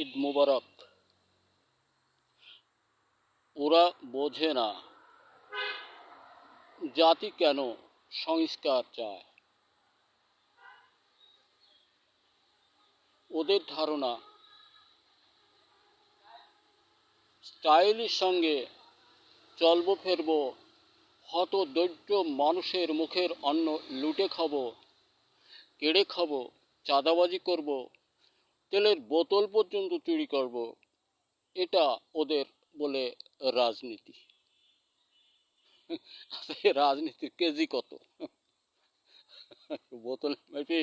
ঈদ মোবারক। ওরা বোঝে না জাতি কেন সংস্কার চায়। ওদের ধারণা স্টাইলের সঙ্গে চলবো ফেরবো, হত দরিদ্র মানুষের মুখের অন্ন লুটে খাবো, কেড়ে খাবো, চাঁদাবাজি করব, তেলের বোতল পর্যন্ত চুরি করব, এটা ওদের বলে রাজনীতি। রাজনীতির কেজি কত? বোতল মেপে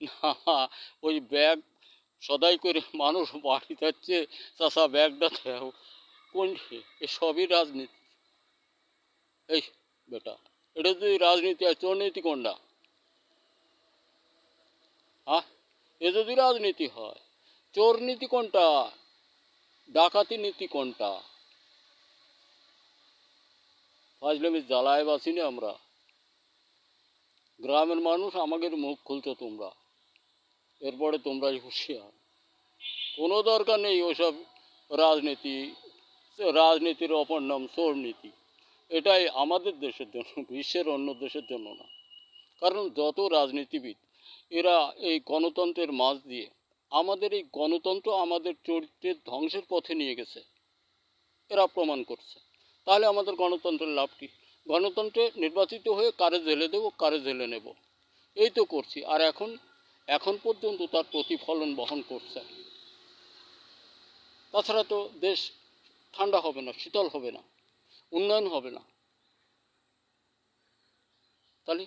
না, ওই ব্যাগ সদাই করে মানুষ বাড়ি যাচ্ছে, চাষা ব্যাগটা দেও, কোন সবই রাজনীতি। এই বেটা, এটা যদি রাজনীতি আর চোর নীতি কোনটা? হ্যাঁ, এ যদি রাজনীতি হয়, চোর নীতি কোনটা, ডাকাতি নীতি কোনটা? ফাজলামি জ্বালায় বাসি না আমরা। গ্রামের মানুষ, আমাদের মুখ খুলছো তোমরা, এরপরে তোমরাই হুঁশিয়ার। কোনো দরকার নেই ওসব রাজনীতি। রাজনীতির অপর নাম চোর নীতি। এটাই আমাদের দেশের জন্য, বিশ্বের অন্য দেশের জন্য না। কারণ যত রাজনীতিবিদ এরা এই গণতন্ত্রের মাঝ দিয়ে আমাদের এই গণতন্ত্র আমাদের চরিত্রের ধ্বংসের পথে নিয়ে গেছে, এরা প্রমাণ করছে। তাহলে আমাদের গণতন্ত্রের লাভ কি? গণতন্ত্রে নির্বাচিত হয়ে কারে জেলে দেব, কারে জেলে নেব, এই তো করছি। আর এখন পর্যন্ত তার প্রতিফলন বহন করছে। তাছাড়া তো দেশ ঠান্ডা হবে না, শীতল হবে না, উন্নয়ন হবে না। তাহলে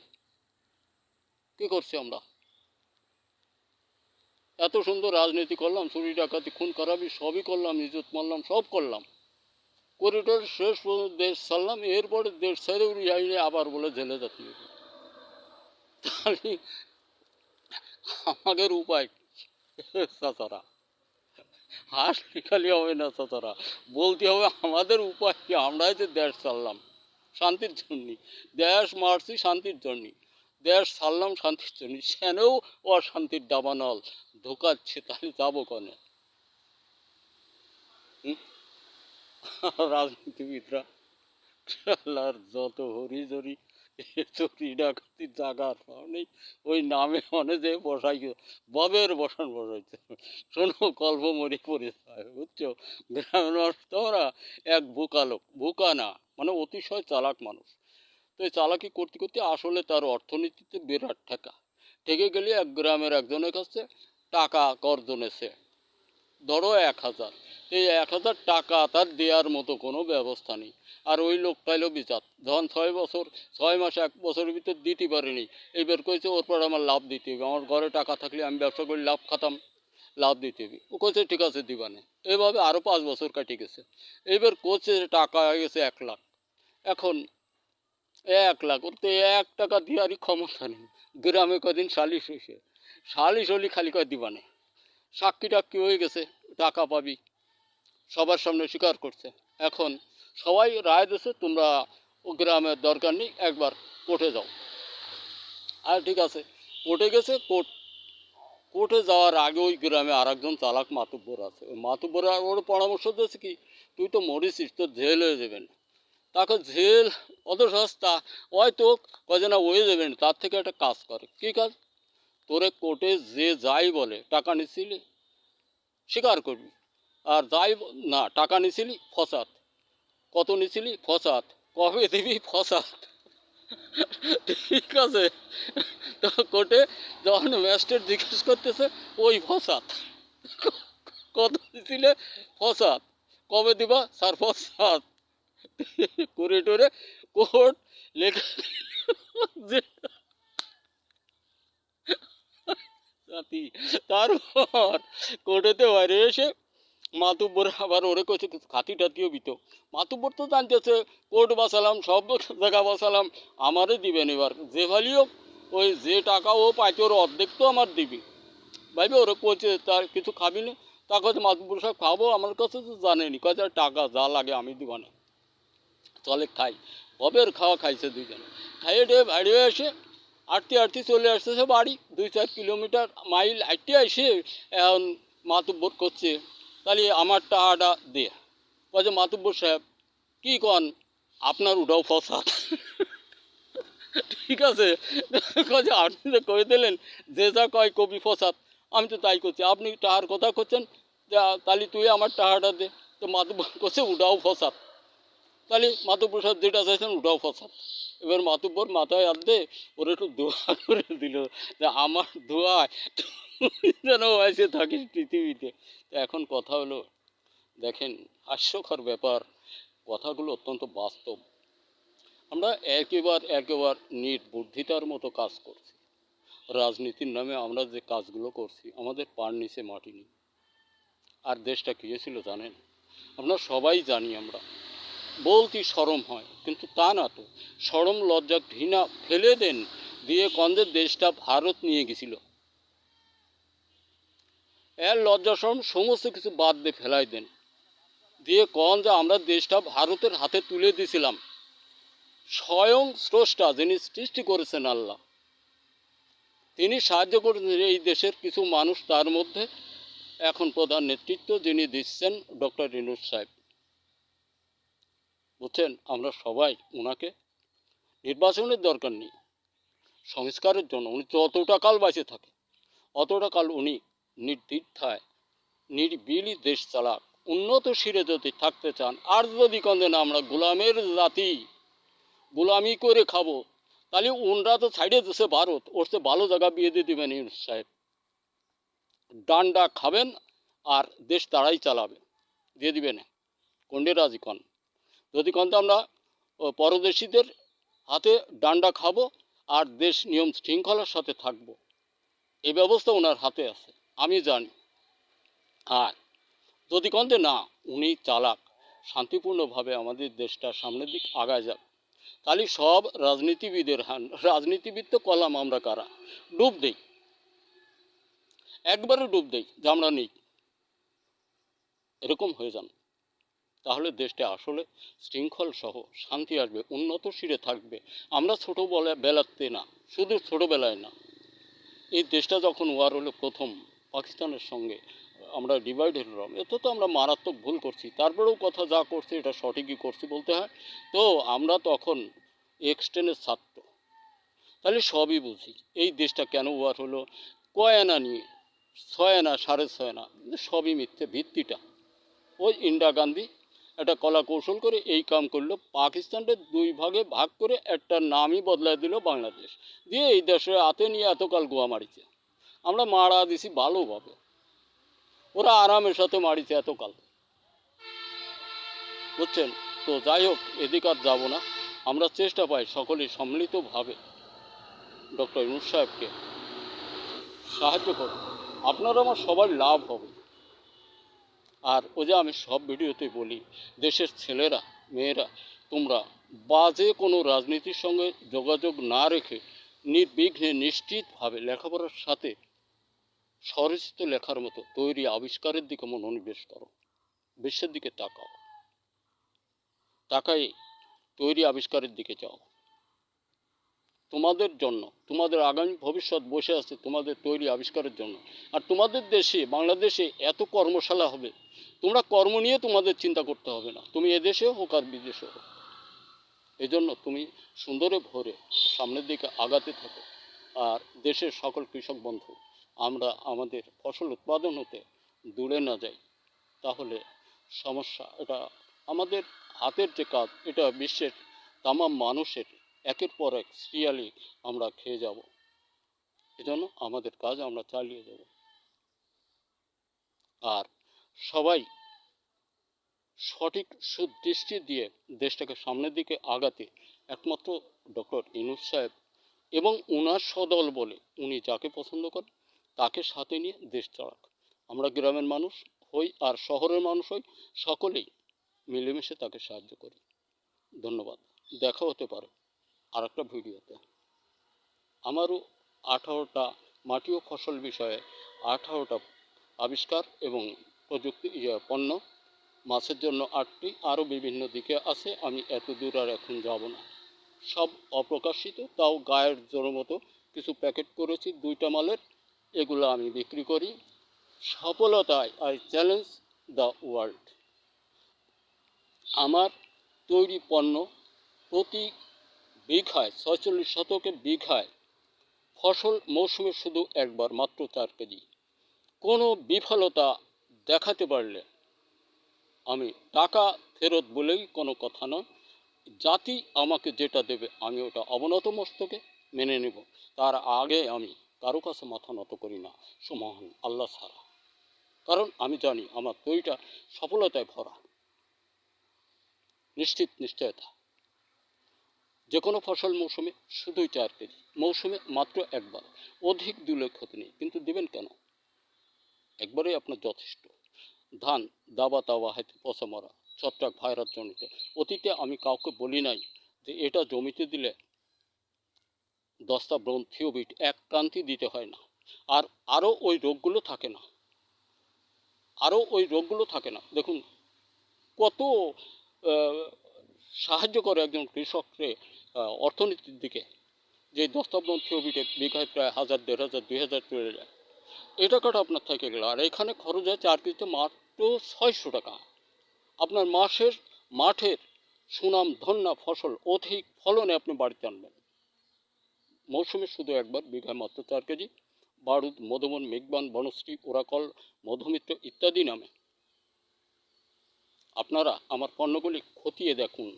কী করছি আমরা? এত সুন্দর রাজনীতি করলাম, চুরি ডাকাতি খুন খারাপি সবই করলাম, ইজ্জত মারলাম, সব করলাম, করিডোর শেষ পর্যন্ত দেশ ছাড়লাম, এরপরে দেশ ছেড়ে উড়ি যাইনি, আবার বলে জেলে যেতে হবে। তাহলে আমাদের উপায় চাচারা, হাসলে খালি হবে না চাচারা, বলতে হবে আমাদের উপায় কি। আমরাই যে দেশ ছাড়লাম শান্তির জন্যে, দেশ মারছি শান্তির জন্যে, দেশ ছাড়লাম শান্তির জন্যে, সেনেও অশান্তির দাবানল ঢোকাচ্ছে, তাহলে যাবো কনে? রাজনীতিবিদরা আল্লাহর যত হরিজরি চুরি ডাকাতি জাগার পাও নেই, ওই নামে মনে যে বসাই ববের বসান বসাইছে। শোনো, গল্প মরে পড়ে যায়, বুঝছো? গ্রামের মানুষ তোমরা এক বোকা লোক, বোকা না মানে অতিশয় চালাক মানুষ। তো এই চালাকি করতে করতে আসলে তার অর্থনীতিতে বিরাট ঠেকে গেলে এক গ্রামের একজনের কাছে টাকা কর্জ নেছে, ধরো 1,000। এই 1,000 টাকা তার দেওয়ার মতো কোনো ব্যবস্থা নেই। আর ওই লোকটা এলো বিচার, যখন 6 বছর, 6 মাস, 1 বছরের ভিতর দিতে পারেনি, এইবার কইছে ওর পর আমার লাভ দিতে হবে, আমার ঘরে টাকা থাকলে আমি ব্যবসা করে লাভ খাতাম, লাভ দিতে হবে। ও কইছে ঠিক আছে দিবানে। এভাবে আরও 5 বছর কাটি গেছে। এইবার কোচে টাকা হয়ে গেছে 1 লাখ। এখন 1 লাখ, ওর তো 1 টাকা দেওয়ারই ক্ষমতা নেই। গ্রামে কদিন সালিশ হয়েছে, সালিশ হলি খালি কয় দিবানে, সাক্ষী টাক্ষী হয়ে গেছে, টাকা পাবি, সবার সামনে স্বীকার করছে। এখন সবাই রায় দিয়েছে, তোমরা ও গ্রামের দরকার নেই, একবার কোর্টে যাও। আর ঠিক আছে, কোর্টে গেছে। কোর্টে যাওয়ার আগে ওই গ্রামে আর একজন চালাক মাতুব্বর আছে। ওই মাতুব্বর ওর পরামর্শ দিয়েছে কি, তুই তো মরিসিস, তোর জেল হয়ে যাবেন। তাকে জেল অত সস্তা, হয়তো কয়ে না হয়ে যাবেন, তার থেকে একটা কাজ করে। কী কাজ? তোরে কোর্টে যে যাই বলে, টাকা নিচ্ছিলি স্বীকার করবি, আর যাই না, টাকা নিছিলি ফসাদ, কত নিছিলি ফসাদ, কবে দিবি ফসাদ। ঠিক আছে? তো কোর্টে যখন ম্যাজিস্ট্রেট জিজ্ঞেস করতেছে, ওই ফসাদ, কত নিছিলে ফসাদ, কবে দিবা স্যার ফসাদ, করে টোরে কোর্ট লেখা যে জাতি। তারপর কোর্টেতে বাইরে এসে মাতুব্বর আবার ওরে কইছে খাতি টাতিও বিত। মাতুব্বর তো জানতেছে কোর্ট বাঁচালাম, সব জায়গা বাঁচালাম, আমারে দিবেন এবার যে ভালিও, ওই যে টাকা ও পাইতে ওর অর্ধেক তো আমার দিবি। ভাইবে ওরে কইছে তার কিছু খাবি না, তা কাছে মাতুব্বর সাহেব খাবো, আমার কাছে তো জানেনি, কাছে টাকা যা লাগে আমি দিব না, চলে খাই। ববের খাওয়া খাইছে দুইজনে। খাইয়ে ডে বাইরে এসে আটতে আটতে চলে আসতেছে বাড়ি, 2-4 কিলোমিটার মাইল আটতে এসে এখন মাতুব্বর করছে তাহলে আমার টাকাটা দে। কয় যে মাতুব্বর সাহেব কী কন, আপনার ওটাও ফসাদ। ঠিক আছে, কয় যে আপনি যে কয়ে দিলেন যে যা কয় কবি ফসাদ, আমি তো তাই করছি, আপনি টাকার কথা করছেন, তাহলে তুই আমার টাকাটা দে। তো মাতুব্বর করছে ওটাও ফসাদ। তাহলে মাতুব্বর সাহেব যেটা চাইছেন ওটাও ফসাদ। এবার মাতুব্বর মাথায় হাত দিয়ে ওর একটু দোয়া করে দিল যে আমার দোয়ায় তুই যেন এসে থাকিস পৃথিবীতে। তো এখন কথা হলো, দেখেন হাস্যকর ব্যাপার, কথাগুলো অত্যন্ত বাস্তব। আমরা একেবার নির্বুদ্ধিতার মতো কাজ করছি। রাজনীতির নামে আমরা যে কাজগুলো করছি, আমাদের পার নিচে মাটি নেই। আর দেশটা কী ছিল জানেন? আমরা সবাই জানি। আমরা বলতে শরম হয়, কিন্তু তা না তো। শরম লজ্জা ঘৃণা ফেলে দেন, দিয়ে কন্দের দেশটা ভারত নিয়ে গেছিল। এর লজ্জা শরম সমস্ত কিছু বাদ দিয়ে ফেলাই দেন, দিয়ে কন যে আমরা দেশটা ভারতের হাতে তুলে দিয়েছিলাম। স্বয়ং স্রষ্টা যিনি সৃষ্টি করেছেন আল্লাহ, তিনি সাহায্য করেছেন এই দেশের কিছু মানুষ, তার মধ্যে এখন প্রধান নেতৃত্ব যিনি দিচ্ছেন ডক্টর ইউনূস সাহেব। বুঝছেন, আমরা সবাই ওনাকে, নির্বাচনের দরকার নেই, সংস্কারের জন্য উনি যতটা কাল বেঁচে থাকে অতটা কাল উনি নির্দ্বিধায় নির্বিলি দেশ চালাক। উন্নত শিরে যদি থাকতে চান, আর যদি কন্দেন আমরা গোলামের জাতি, গোলামি করে খাবো, তাহলে ওনরা তো সাইডে দিচ্ছে ভারত, ওর চেয়ে ভালো জায়গা বিয়ে দিয়ে দেবেন ইউনূস সাহেব। ডান্ডা খাবেন আর দেশ তারাই চালাবে, দিয়ে দিবেন। কোনডে রাজি কন? যদি কন তো আমরা পরদেশিদের হাতে ডান্ডা খাবো আর দেশ নিয়ম শৃঙ্খলার সাথে থাকবো, এই ব্যবস্থা ওনার হাতে আছে, আমি জানি। আর যদি কন্তে না, উনি চালাক, শান্তিপূর্ণভাবে আমাদের দেশটা সামনের দিক আগায় যাক, তাহলে সব রাজনীতিবিদের রাজনীতিবিদ তো কলাম আমরা কারা, ডুব দেই, একবারে ডুব দেই যে আমরা নেই, এরকম হয়ে যান। তাহলে দেশটা আসলে শৃঙ্খল সহ শান্তি আসবে, উন্নত শিরে থাকবে। আমরা ছোটোবেলাতে না, শুধু ছোটোবেলায় না, এই দেশটা যখন ওয়ার হলো প্রথম পাকিস্তানের সঙ্গে, আমরা ডিভাইডেড হলাম, এত তো আমরা মারাত্মক ভুল করছি, তারপরেও কথা যা করছি এটা সঠিকই করছি বলতে হয়। তো আমরা তখন এক্সটেনের ছাত্র, তাহলে সবই বুঝি এই দেশটা কেন ওয়ার হলো, কয় আনা নিয়ে, 6 আনা 6.5 আনা, সবই মিথ্যে। ভিত্তিটা ওই ইন্দিরা গান্ধী একটা কলা কৌশল করে এই কাম করলো, পাকিস্তানকে 2 ভাগে ভাগ করে একটা নামই বদলাই দিল বাংলাদেশ, দিয়ে এই দেশে হাতে নিয়ে এতকাল গোয়া মারিছে। আমরা মারা দিছি ভালোভাবে, ওরা আরামের সাথে মারিছে এতকাল। বুঝছেন? তো যাই হোক, এদিক আর যাবো না। আমরা চেষ্টা পাই সকলে সম্মিলিতভাবে ডক্টর ইউনূস সাহেবকে সাহায্য করব, আপনারা আমার সবার লাভ হবে। আর ওই যে আমি সব ভিডিওতে বলি, দেশের ছেলেরা মেয়েরা, তোমরা বাজে কোনো রাজনীতির সঙ্গে যোগাযোগ না রেখে নির্বিঘ্নে নিশ্চিতভাবে লেখাপড়ার সাথে স্বরচিত লেখার মতো তৈরি আবিষ্কারের দিকে মনোনিবেশ করো, বিশ্বের দিকে তাকাও, তাকাই তৈরি আবিষ্কারের দিকে যাও। তোমাদের জন্য, তোমাদের আগামী ভবিষ্যৎ বসে আছে তোমাদের তৈরি আবিষ্কারের জন্য। আর তোমাদের দেশে, বাংলাদেশে এত কর্মশালা হবে, তোমরা কর্ম নিয়ে তোমাদের চিন্তা করতে হবে না, তুমি এদেশে হোক আর বিদেশে হোক। এই জন্য তুমি সুন্দরে ভরে সামনের দিকে আগাতে থাকো। আর দেশের সকল কৃষক বন্ধু, আমরা আমাদের ফসল উৎপাদন হতে দূরে না যাই, তাহলে সমস্যা, এটা আমাদের হাতের যে কাজ, এটা বিশ্বের তামাম মানুষের একের পর এক সিরিয়ালি আমরা খেয়ে যাব। এজন্য আমাদের কাজ আমরা চালিয়ে যাব। আর সবাই সঠিক সুদৃষ্টি দিয়ে দেশটাকে সামনের দিকে আগাতে একমাত্র ডক্টর ইউনূস সাহেব এবং ওনার সদল বলে, উনি যাকে পছন্দ করেন তাকে সাথে নিয়ে দেশ চালাক। আমরা গ্রামের মানুষ হই আর শহরের মানুষ হই, সকলেই মিলেমিশে তাকে সাহায্য করি। ধন্যবাদ। দেখা হতে পারে আর একটা ভিডিওতে। আমারও 18টা মাটি ও ফসল বিষয়ে 18টা আবিষ্কার এবং প্রযুক্তি পণ্য, মাছের জন্য 8টি, আরও বিভিন্ন দিকে আছে, আমি এত দূর আর এখন যাব না। সব অপ্রকাশিত, তাও গায়ের জোর মতো কিছু প্যাকেট করেছি 2টা মালের, এগুলো আমি বিক্রি করি। সফলতায় আই চ্যালেঞ্জ দ্য ওয়ার্ল্ড। আমার তৈরি পণ্য প্রতি বিঘায় ৪৬ শতকে বিঘায় ফসল মৌসুমে শুধু একবার, মাত্র ৪ কেজি। কোনো বিফলতা দেখাতে পারলে আমি টাকা ফেরত বলেই কোনো কথা নয়, জাতি আমাকে যেটা দেবে আমি ওটা অবনত মস্তকে মেনে নেব। তার আগে আমি কারো কাছে মাথা নত করি না, সুমহান আল্লাহ ছাড়া। কারণ আমি জানি আমার তৈরিটা সফলতায় ভরা, নিশ্চয়তা। যে কোনো ফসল মৌসুমে শুধুই ৪ কেজি, মৌসুমে মাত্র একবার, অধিক দিলে ক্ষতি নেই। কিন্তু দেবেন কেন? একবারেই আপনার যথেষ্ট। ধান দাবা তাওয়া হাতে পচা মরা, ছত্রাক ভাইরাস জনিত। অতীতে আমি কাউকে বলি নাই যে এটা জমিতে দিলে দস্তা ব্রণ থিওবিট এক ক্রান্তি দিতে হয় না, আর ওই রোগগুলো থাকে না, দেখুন কত সাহায্য করে একজন কৃষককে অর্থনীতির দিকে, যে দস্তা ব্রণ থিওবিটে বিঘায় প্রায় ১,০০০, ১,৫০০, ২,০০০ চলে যায়। এ টাকাটা আপনার থেকে গেল, আর এখানে খরচ হয় ৪ কেজিতে মাত্র ৬০০ টাকা। আপনার মাঠের সুনাম ধন্য ফসল অধিক ফলনে আপনি বাড়িতে আনবেন। মৌসুমে শুধু একবার, বিঘায় মাত্র ৪ কেজি। বারুদ, মধুবন, মেঘবান, বনশ্রী, ওরাকল, মধুমিত্র ইত্যাদি নামে আপনারা আমার পণ্যগুলি খতিয়ে দেখুন।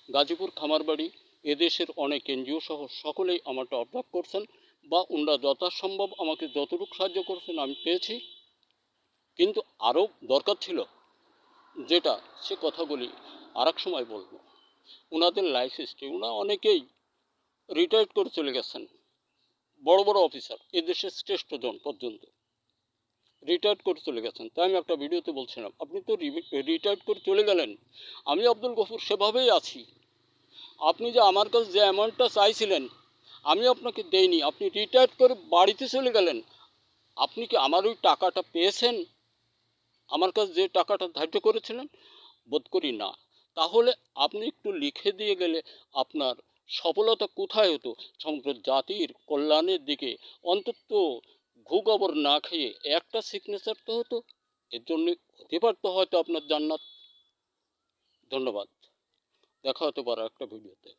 গাজীপুর খামারবাড়ি, এদেশের অনেক এনজিও সহ সকলেই আমাকে অবজার্ভ করছেন, বা ওনারা যথাসম্ভব আমাকে যতটুকু সাহায্য করছেন আমি পেয়েছি। কিন্তু আরও দরকার ছিল, যেটা সে কথাগুলি আর এক সময় বলবো। ওনাদের লাইফ হিস্ট্রি, ওনারা অনেকেই রিটায়ার্ড করে চলে গেছেন, বড় বড় অফিসার, এদেশের শ্রেষ্ঠ জন পর্যন্ত রিটায়ার্ড করে চলে গেছেন। তাই আমি একটা ভিডিওতে বলছিলাম, আপনি তো রিটায়ার্ড করে চলে গেলেন, আমি আব্দুল গফুর সেভাবেই আছি। আপনি যে আমার কাছে যে অ্যামাউন্টটা চাইছিলেন আমি আপনাকে দেইনি, আপনি রিটায়ার্ড করে বাড়িতে চলে গেলেন, আপনি কি আমার ওই টাকাটা পেয়েছেন? আমার কাছে যে টাকাটা ধার্য করেছিলেন? বোধ করি না। তাহলে আপনি একটু লিখে দিয়ে গেলে আপনার সফলতা কোথায় হতো? সমগ্র জাতির কল্যাণের দিকে অন্তত ঘুগবর না খেয়ে একটা সিগনেচার তো হতো। এর জন্য হতে পারতো হয়তো আপনার জান্নাত। ধন্যবাদ। দেখা হতে পারে একটা ভিডিওতে।